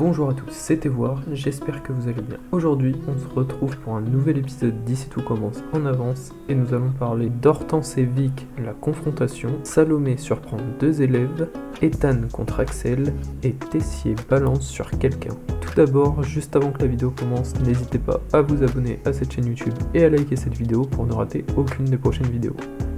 Bonjour à tous, c'est Evoire, j'espère que vous allez bien. Aujourd'hui, on se retrouve pour un nouvel épisode d'Ici tout commence en avance et nous allons parler d'Hortense et Vic, la confrontation, Salomé surprend deux élèves, Ethan contre Axel et Tessier balance sur quelqu'un. Tout d'abord, juste avant que la vidéo commence, n'hésitez pas à vous abonner à cette chaîne YouTube et à liker cette vidéo pour ne rater aucune des prochaines vidéos.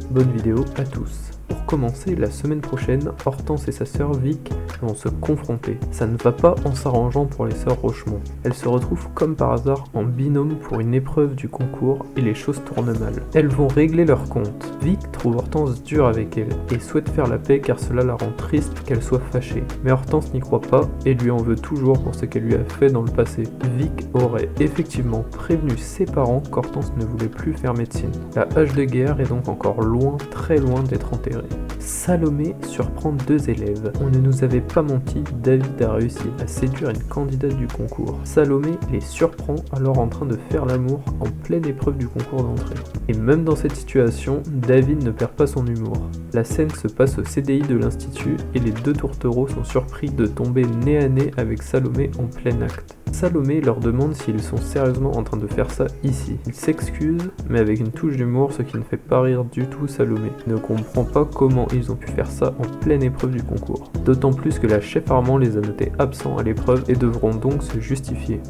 Bonne vidéo à tous. Pour commencer, la semaine prochaine, Hortense et sa sœur Vic vont se confronter. Ça ne va pas en s'arrangeant pour les sœurs Rochemont. Elles se retrouvent comme par hasard en binôme pour une épreuve du concours et les choses tournent mal. Elles vont régler leur compte. Vic trouve Hortense dure avec elle et souhaite faire la paix car cela la rend triste qu'elle soit fâchée. Mais Hortense n'y croit pas et lui en veut toujours pour ce qu'elle lui a fait dans le passé. Vic aurait effectivement prévenu ses parents qu'Hortense ne voulait plus faire médecine. La hache de guerre est donc encore loin, très loin d'être enterrée. Salomé surprend deux élèves. On ne nous avait pas menti, David a réussi à séduire une candidate du concours. Salomé les surprend alors en train de faire l'amour en pleine épreuve du concours d'entrée. Et même dans cette situation, David ne perd pas son humour. La scène se passe au CDI de l'Institut et les deux tourtereaux sont surpris de tomber nez à nez avec Salomé en plein acte. Salomé leur demande s'ils sont sérieusement en train de faire ça ici. Il s'excuse, mais avec une touche d'humour, ce qui ne fait pas rire du tout Salomé. Il ne comprend pas comment ils ont pu faire ça en pleine épreuve du concours. D'autant plus que la chef Armand les a notés absents à l'épreuve et devront donc se justifier.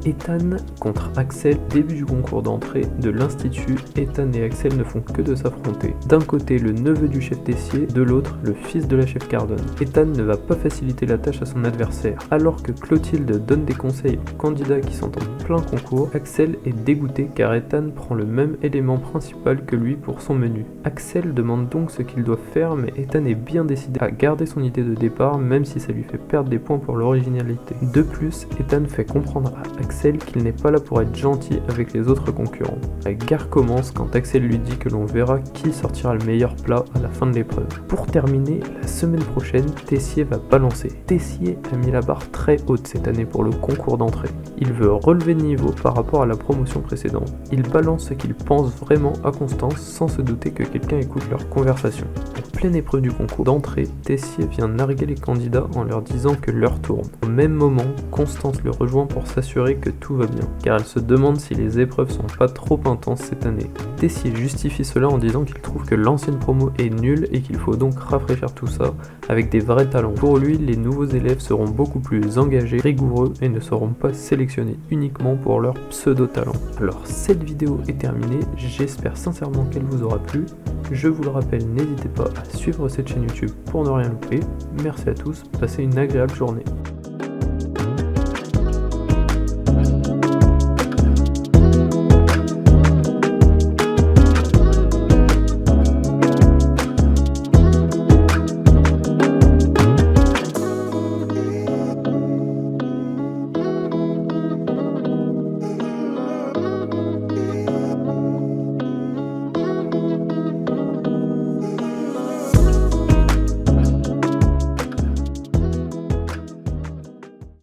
Ethan contre Axel, début du concours d'entrée de l'Institut, Ethan et Axel ne font que de s'affronter. D'un côté le neveu du chef Tessier, de l'autre le fils de la chef Cardone. Ethan ne va pas faciliter la tâche à son adversaire. Alors que Clotilde donne des conseils aux candidats qui sont en plein concours, Axel est dégoûté car Ethan prend le même élément principal que lui pour son menu. Axel demande donc ce qu'il doit faire mais Ethan est bien décidé à garder son idée de départ même si ça lui fait perdre des points pour l'originalité. De plus, Ethan fait comprendre à Axel qu'il n'est pas là pour être gentil avec les autres concurrents. La guerre commence quand Axel lui dit que l'on verra qui sortira le meilleur plat à la fin de l'épreuve. Pour terminer, la semaine prochaine, Tessier va balancer. Tessier a mis la barre très haute cette année pour le concours d'entrée. Il veut relever de niveau par rapport à la promotion précédente. Il balance ce qu'il pense vraiment à Constance sans se douter que quelqu'un écoute leur conversation. En pleine épreuve du concours d'entrée, Tessier vient narguer les candidats en leur disant que l'heure tourne. Au même moment, Constance le rejoint pour s'assurer que tout va bien, car elle se demande si les épreuves sont pas trop intenses cette année. Tessier justifie cela en disant qu'il trouve que l'ancienne promo est nulle et qu'il faut donc rafraîchir tout ça avec des vrais talents. Pour lui, les nouveaux élèves seront beaucoup plus engagés, rigoureux et ne seront pas sélectionnés uniquement pour leur pseudo-talent. Alors cette vidéo est terminée, j'espère sincèrement qu'elle vous aura plu. Je vous le rappelle, n'hésitez pas à suivre cette chaîne YouTube pour ne rien louper. Merci à tous, passez une agréable journée.